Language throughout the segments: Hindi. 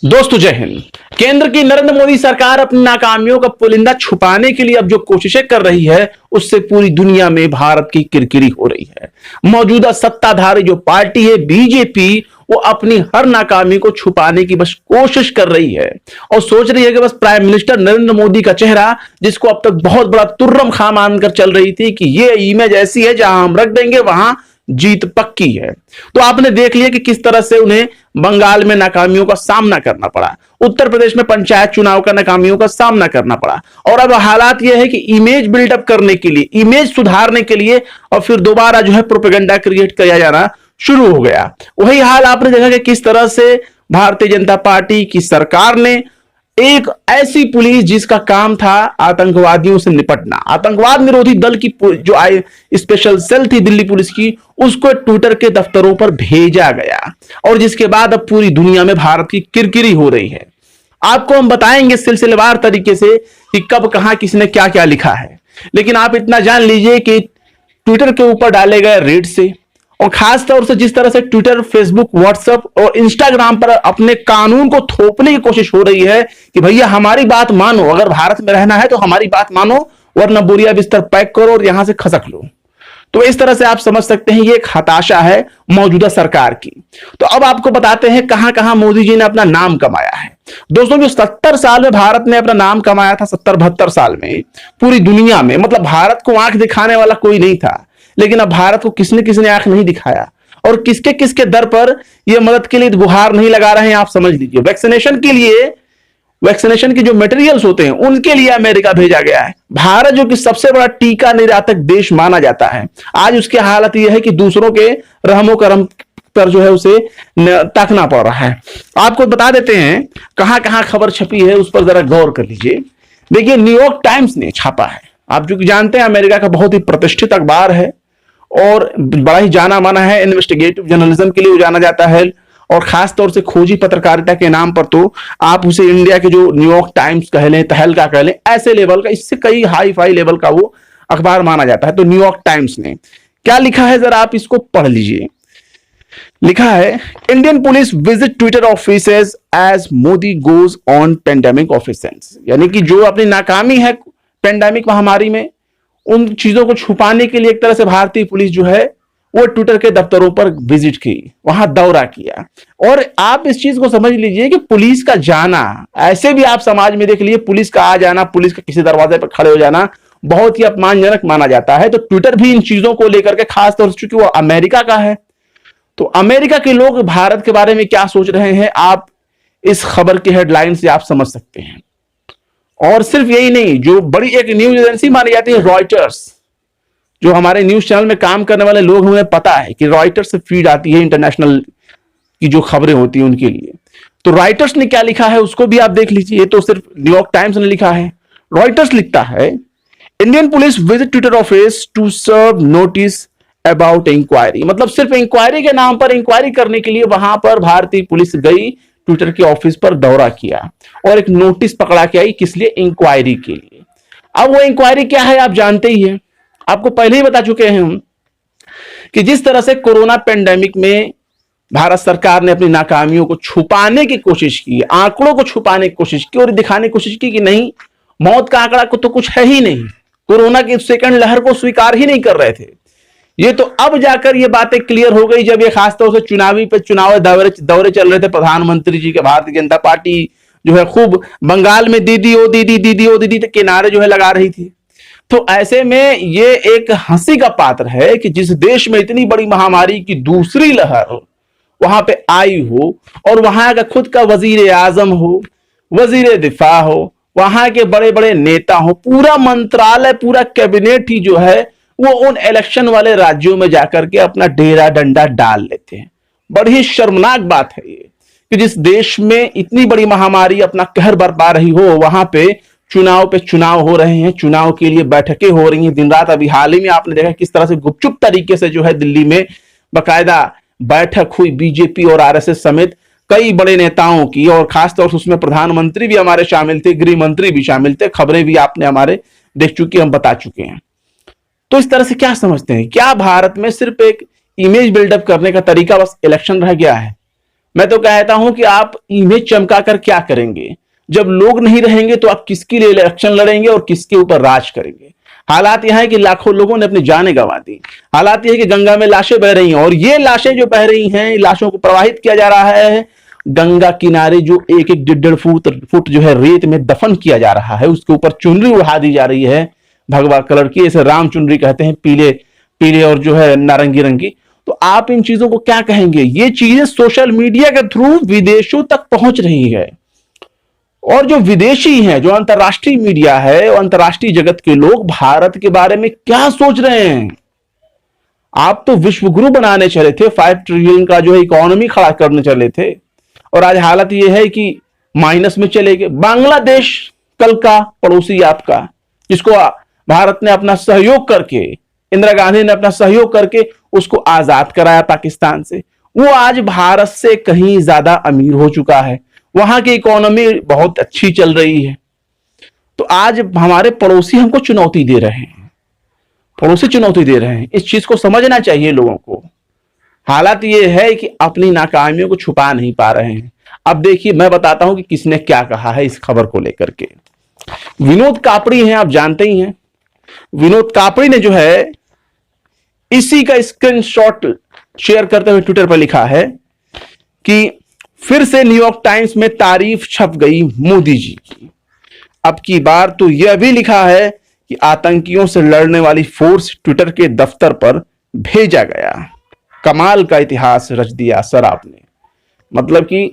दोस्तों जय हिंद। केंद्र की नरेंद्र मोदी सरकार अपनी नाकामियों का पुलिंदा छुपाने के लिए अब जो कोशिशें कर रही है उससे पूरी दुनिया में भारत की किरकिरी हो रही है। मौजूदा सत्ताधारी जो पार्टी है बीजेपी, वो अपनी हर नाकामी को छुपाने की बस कोशिश कर रही है और सोच रही है कि बस प्राइम मिनिस्टर नरेंद्र मोदी का चेहरा, जिसको अब तक बहुत बड़ा तुर्रम खा मानकर चल रही थी कि ये इमेज ऐसी है जहां हम रख देंगे वहां जीत पक्की है। तो आपने देख लिया कि किस तरह से उन्हें बंगाल में नाकामियों का सामना करना पड़ा, उत्तर प्रदेश में पंचायत चुनाव का नाकामियों का सामना करना पड़ा, और अब हालात यह है कि इमेज बिल्डअप करने के लिए, इमेज सुधारने के लिए और फिर दोबारा जो है प्रोपेगेंडा क्रिएट किया जाना शुरू हो गया। वही हाल आपने देखा कि किस तरह से भारतीय जनता पार्टी की सरकार ने एक ऐसी पुलिस जिसका काम था आतंकवादियों से निपटना, आतंकवाद निरोधी दल की जो स्पेशल सेल थी दिल्ली पुलिस की, उसको ट्विटर के दफ्तरों पर भेजा गया और जिसके बाद अब पूरी दुनिया में भारत की किरकिरी हो रही है। आपको हम बताएंगे सिलसिलेवार तरीके से कि कब कहां किसने क्या क्या लिखा है, लेकिन आप इतना जान लीजिए कि ट्विटर के ऊपर डाले गए रेड से और खास तौर से जिस तरह से ट्विटर, फेसबुक, व्हाट्सएप और इंस्टाग्राम पर अपने कानून को थोपने की कोशिश हो रही है कि भैया हमारी बात मानो, अगर भारत में रहना है तो हमारी बात मानो, वरना बोरिया बिस्तर पैक करो और यहां से खसक लो। तो इस तरह से आप समझ सकते हैं ये एक हताशा है मौजूदा सरकार की। तो अब आपको बताते हैं कहां कहां मोदी जी ने अपना नाम कमाया है। दोस्तों, जो 70 साल में भारत ने अपना नाम कमाया था, 70-72 साल में पूरी दुनिया में, मतलब भारत को आंख दिखाने वाला कोई नहीं था, लेकिन अब भारत को किसने किसने आंख नहीं दिखाया और किसके किसके दर पर यह मदद के लिए गुहार नहीं लगा रहे हैं, आप समझ लीजिए। वैक्सीनेशन के लिए, वैक्सीनेशन के जो मटेरियल्स होते हैं उनके लिए अमेरिका भेजा गया है। भारत जो कि सबसे बड़ा टीका निर्यातक देश माना जाता है, आज उसकी हालत यह है कि दूसरों के रहमो करम पर जो है उसे ताकना पड़ रहा है। आपको बता देते हैं कहां कहां खबर छपी है, उस पर जरा गौर कर लीजिए। देखिए, न्यूयॉर्क टाइम्स ने छापा है। आप जो कि जानते हैं अमेरिका का बहुत ही प्रतिष्ठित अखबार है और बड़ा ही जाना माना है, इन्वेस्टिगेटिव जर्नलिज्म के लिए जाना जाता है और खास तौर से खोजी पत्रकारिता के नाम पर तो आप उसे इंडिया के जो न्यूयॉर्क टाइम्स कह लें, तहलका कह लें, ऐसे लेवल का, इससे कई हाई फाई लेवल का वो अखबार माना जाता है। तो न्यूयॉर्क टाइम्स ने क्या लिखा है जरा आप इसको पढ़ लीजिए। लिखा है, Indian police visit Twitter offices as Modi goes on pandemic offensive, यानी कि जो अपनी नाकामी है पेंडेमिक महामारी में, उन चीजों को छुपाने के लिए एक तरह से भारतीय पुलिस जो है वो ट्विटर के दफ्तरों पर विजिट की, वहां दौरा किया। और आप इस चीज को समझ लीजिए कि पुलिस का जाना, ऐसे भी आप समाज में देख लीजिए, पुलिस का आ जाना, पुलिस का किसी दरवाजे पर खड़े हो जाना बहुत ही अपमानजनक माना जाता है। तो ट्विटर भी इन चीजों को लेकर के, खास तौर से चूंकि वो अमेरिका का है, तो अमेरिका के लोग भारत के बारे में क्या सोच रहे हैं आप इस खबर की हेडलाइन से आप समझ सकते हैं। और सिर्फ यही नहीं, जो बड़ी एक न्यूज एजेंसी मानी जाती है रॉयटर्स, जो हमारे न्यूज चैनल में काम करने वाले लोग, उन्हें पता है कि रॉयटर्स से फीड आती है इंटरनेशनल की जो खबरें होती हैं उनके लिए। तो रॉयटर्स ने क्या लिखा है उसको भी आप देख लीजिए। ये तो सिर्फ न्यूयॉर्क टाइम्स ने लिखा है। रॉयटर्स लिखता है, Indian police visit Twitter office to serve notice about inquiry, मतलब सिर्फ इंक्वायरी के नाम पर, इंक्वायरी करने के लिए वहां पर भारतीय पुलिस गई, ट्विटर के ऑफिस पर दौरा किया और एक नोटिस पकड़ा के आई, किस लिए? इंक्वायरी के लिए। अब वो इंक्वायरी क्या है आप जानते ही हैं, आपको पहले ही बता चुके हैं हम कि जिस तरह से कोरोना पेंडेमिक में भारत सरकार ने अपनी नाकामियों को छुपाने की कोशिश की, आंकड़ों को छुपाने की कोशिश की और दिखाने की कोशिश की कि नहीं, मौत का आंकड़ा को तो कुछ है ही नहीं, कोरोना की सेकंड लहर को स्वीकार ही नहीं कर रहे थे। ये तो अब जाकर ये बातें क्लियर हो गई जब ये खासतौर से चुनाव दौरे चल रहे थे प्रधानमंत्री जी के। भारतीय जनता पार्टी जो है खूब बंगाल में दीदी ओ दीदी, दीदी ओ दीदी के नारे जो है लगा रही थी। तो ऐसे में ये एक हंसी का पात्र है कि जिस देश में इतनी बड़ी महामारी की दूसरी लहर वहां पे आई हो और वहां का खुद का वजीर आजम हो, वजीर दिफा हो, वहां के बड़े बड़े नेता हो, पूरा मंत्रालय, पूरा कैबिनेट ही जो है वो उन इलेक्शन वाले राज्यों में जाकर के अपना डेरा डंडा डाल लेते हैं। बड़ी शर्मनाक बात है ये कि जिस देश में इतनी बड़ी महामारी अपना कहर बरपा रही हो, वहां पे चुनाव हो रहे हैं, चुनाव के लिए बैठकें हो रही हैं दिन रात। अभी हाल ही में आपने देखा किस तरह से गुपचुप तरीके से जो है दिल्ली में बाकायदा बैठक हुई बीजेपी और आरएसएस समेत कई बड़े नेताओं की, और खासतौर से उसमें प्रधानमंत्री भी हमारे शामिल थे, गृह मंत्री भी शामिल थे। खबरें भी आपने हमारे देख चुकी, हम बता चुके हैं। तो इस तरह से क्या समझते हैं, क्या भारत में सिर्फ एक इमेज बिल्डअप करने का तरीका बस इलेक्शन रह गया है? मैं तो कहता हूं कि आप इमेज चमका कर क्या करेंगे? जब लोग नहीं रहेंगे तो आप किसके लिए इलेक्शन लड़ेंगे और किसके ऊपर राज करेंगे? हालात यह है कि लाखों लोगों ने अपनी जानें गंवा दी। हालात यह है कि गंगा में लाशें बह रही हैं और ये लाशें जो बह रही हैं, लाशों को प्रवाहित किया जा रहा है गंगा किनारे, जो एक एक 1.5 फुट जो है रेत में दफन किया जा रहा है, उसके ऊपर चुनरी उड़ा दी जा रही है भगवा कलर की, इसे राम चुनरी कहते हैं, पीले पीले और जो है नारंगी रंग की। तो आप इन चीजों को क्या कहेंगे? ये चीजें सोशल मीडिया के थ्रू विदेशों तक पहुंच रही है और जो विदेशी हैं, जो अंतर्राष्ट्रीय मीडिया है और अंतर्राष्ट्रीय जगत के लोग भारत के बारे में क्या सोच रहे हैं? आप तो विश्व गुरु बनाने चले थे, 5 ट्रिलियन का जो है इकोनॉमी खड़ा करने चले थे और आज हालत यह है कि माइनस में चले गए। बांग्लादेश कल का पड़ोसी आपका, जिसको भारत ने अपना सहयोग करके, इंदिरा गांधी ने अपना सहयोग करके उसको आजाद कराया पाकिस्तान से, वो आज भारत से कहीं ज्यादा अमीर हो चुका है, वहां की इकोनॉमी बहुत अच्छी चल रही है। तो आज हमारे पड़ोसी हमको चुनौती दे रहे हैं, पड़ोसी चुनौती दे रहे हैं। इस चीज को समझना चाहिए लोगों को। हालात ये है कि अपनी नाकामियों को छुपा नहीं पा रहे हैं। अब देखिए, मैं बताता हूं कि किसने क्या कहा है इस खबर को लेकर के। विनोद कापड़ी हैं, आप जानते ही हैं। विनोद कापड़ी ने जो है इसी का स्क्रीनशॉट शेयर करते हुए ट्विटर पर लिखा है कि फिर से न्यूयॉर्क टाइम्स में तारीफ छप गई मोदी जी की। अब की बार तो यह भी लिखा है कि आतंकियों से लड़ने वाली फोर्स ट्विटर के दफ्तर पर भेजा गया। कमाल का इतिहास रच दिया सर आपने। मतलब कि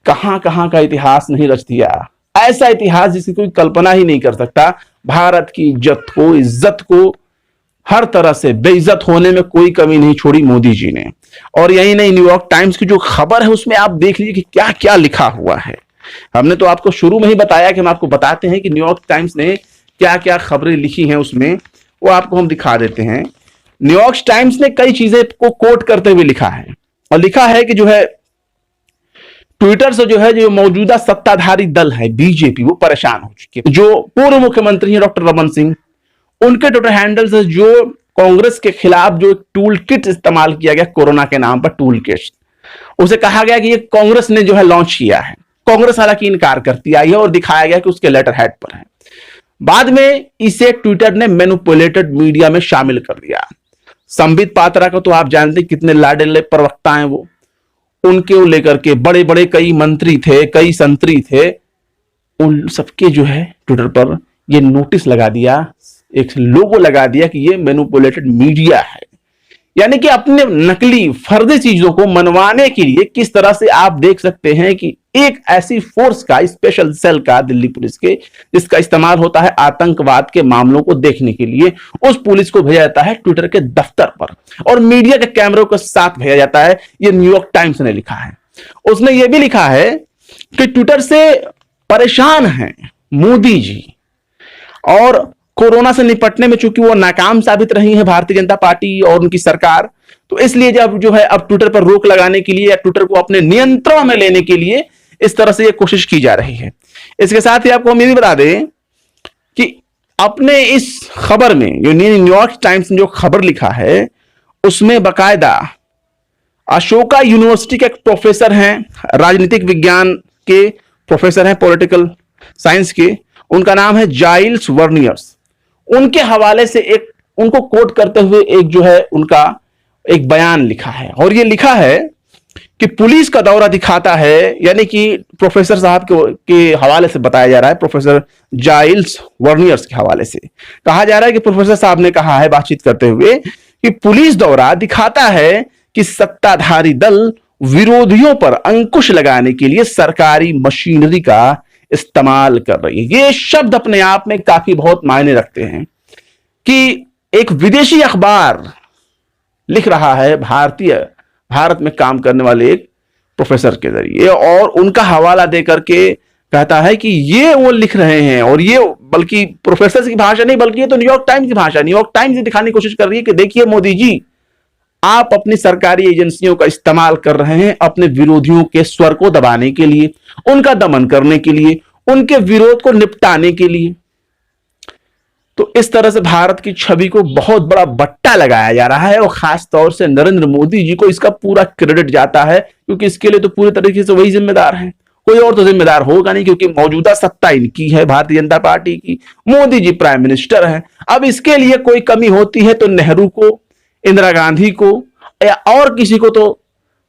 कहां कहां का इतिहास नहीं रच दिया, ऐसा इतिहास जिसकी कोई कल्पना ही नहीं कर सकता। भारत की इज्जत को हर तरह से बेइज्जत होने में कोई कमी नहीं छोड़ी मोदी जी ने। और यही नहीं, न्यूयॉर्क टाइम्स की जो खबर है उसमें आप देख लीजिए कि क्या क्या लिखा हुआ है। हमने तो आपको शुरू में ही बताया कि हम आपको बताते हैं कि न्यूयॉर्क टाइम्स ने क्या क्या खबरें लिखी हैं, उसमें वो आपको हम दिखा देते हैं। न्यूयॉर्क टाइम्स ने कई चीजें को कोट करते हुए लिखा है और लिखा है कि जो है ट्विटर से जो है जो मौजूदा सत्ताधारी दल है बीजेपी, वो परेशान हो चुकी है। जो पूर्व मुख्यमंत्री हैं डॉक्टर रमन सिंह, उनके ट्विटर हैंडल से जो कांग्रेस के खिलाफ जो एक टूल किट इस्तेमाल किया गया कोरोना के नाम पर, टूल किट, उसे कहा गया कि ये कांग्रेस ने जो है लॉन्च किया है। कांग्रेस हालांकि इनकार करती आई है और दिखाया गया कि उसके लेटर हेड पर है। बाद में इसे ट्विटर ने मैनिपुलेटेड मीडिया में शामिल कर दिया। संबित पात्रा को तो आप जानते कितने लाडले प्रवक्ता हैं वो, उनके लेकर के बड़े बड़े कई मंत्री थे, कई संतरी थे, उन सबके जो है ट्विटर पर ये नोटिस लगा दिया, एक लोगो लगा दिया कि ये मैनिपुलेटेड मीडिया है। यानी कि अपने नकली फर्जी चीजों को मनवाने के लिए किस तरह से आप देख सकते हैं कि एक ऐसी फोर्स का, स्पेशल सेल का, दिल्ली पुलिस के, जिसका इस्तेमाल होता है आतंकवाद के मामलों को देखने के लिए, उस पुलिस को भेजा जाता है ट्विटर के दफ्तर पर और मीडिया के कैमरों के साथ भेजा जाता है। ये न्यूयॉर्क टाइम्स ने लिखा है। उसने ये भी लिखा है कि ट्विटर से परेशान हैं मोदी जी और कोरोना से निपटने में चूंकि वो नाकाम साबित रही है भारतीय जनता पार्टी और उनकी सरकार, तो इसलिए जब जो है अब ट्विटर पर रोक लगाने के लिए या ट्विटर को अपने नियंत्रण में लेने के लिए इस तरह से ये कोशिश की जा रही है। इसके साथ ही आपको हम ये भी बता दें कि अपने इस खबर में जो न्यूयॉर्क टाइम्स ने जो खबर लिखा है उसमें बकायदा अशोका यूनिवर्सिटी के एक प्रोफेसर हैं, राजनीतिक विज्ञान के प्रोफेसर हैं, पॉलिटिकल साइंस के, उनका नाम है जाइल्स वर्नियर्स। उनके हवाले से एक, उनको कोट करते हुए एक जो है उनका एक बयान लिखा है और ये लिखा है कि पुलिस का दौरा दिखाता है, यानी कि प्रोफेसर साहब के हवाले से बताया जा रहा है, प्रोफेसर जाइल्स वर्नियर्स के हवाले से कहा जा रहा है कि प्रोफेसर साहब ने कहा है बातचीत करते हुए कि पुलिस दौरा दिखाता है कि सत्ताधारी दल विरोधियों पर अंकुश लगाने के लिए सरकारी मशीनरी का इस्तेमाल कर रही है। ये शब्द अपने आप में काफी बहुत मायने रखते हैं कि एक विदेशी अखबार लिख रहा है भारत में काम करने वाले एक प्रोफेसर के जरिए और उनका हवाला देकर के कहता है कि ये वो लिख रहे हैं और ये बल्कि प्रोफेसर की भाषा नहीं बल्कि ये तो न्यूयॉर्क टाइम्स की भाषा, न्यूयॉर्क टाइम्स ये दिखाने की कोशिश कर रही है कि देखिए मोदी जी, आप अपनी सरकारी एजेंसियों का इस्तेमाल कर रहे हैं अपने विरोधियों के स्वर को दबाने के लिए, उनका दमन करने के लिए, उनके विरोध को निपटाने के लिए। तो इस तरह से भारत की छवि को बहुत बड़ा बट्टा लगाया जा रहा है और खास तौर से नरेंद्र मोदी जी को इसका पूरा क्रेडिट जाता है, क्योंकि इसके लिए तो पूरी तरीके से वही जिम्मेदार है, कोई और तो जिम्मेदार होगा नहीं, क्योंकि मौजूदा सत्ता इनकी है, भारतीय जनता पार्टी की। मोदी जी प्राइम मिनिस्टर हैं। अब इसके लिए कोई कमी होती है तो नेहरू को, इंदिरा गांधी को या और किसी को तो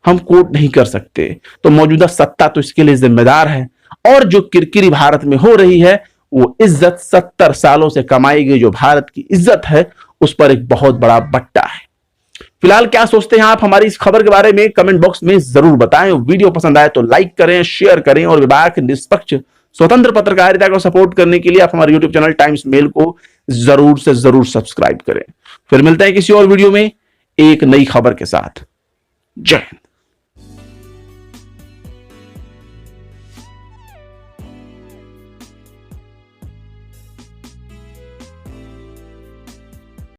हम कोट नहीं कर सकते। तो मौजूदा सत्ता तो इसके लिए जिम्मेदार है। और जो किरकिरी भारत में हो रही है वो इज्जत 70 सालों से कमाई गई जो भारत की इज्जत है उस पर एक बहुत बड़ा बट्टा है। फिलहाल क्या सोचते हैं आप हमारी इस खबर के बारे में कमेंट बॉक्स में जरूर बताएं। वीडियो पसंद आए तो लाइक करें, शेयर करें और विभाग की निष्पक्ष स्वतंत्र पत्रकारिता को सपोर्ट करने के लिए आप हमारे यूट्यूब चैनल टाइम्स मेल को जरूर से जरूर सब्सक्राइब करें। फिर मिलते हैं किसी और वीडियो में एक नई खबर के साथ। जय हिंद।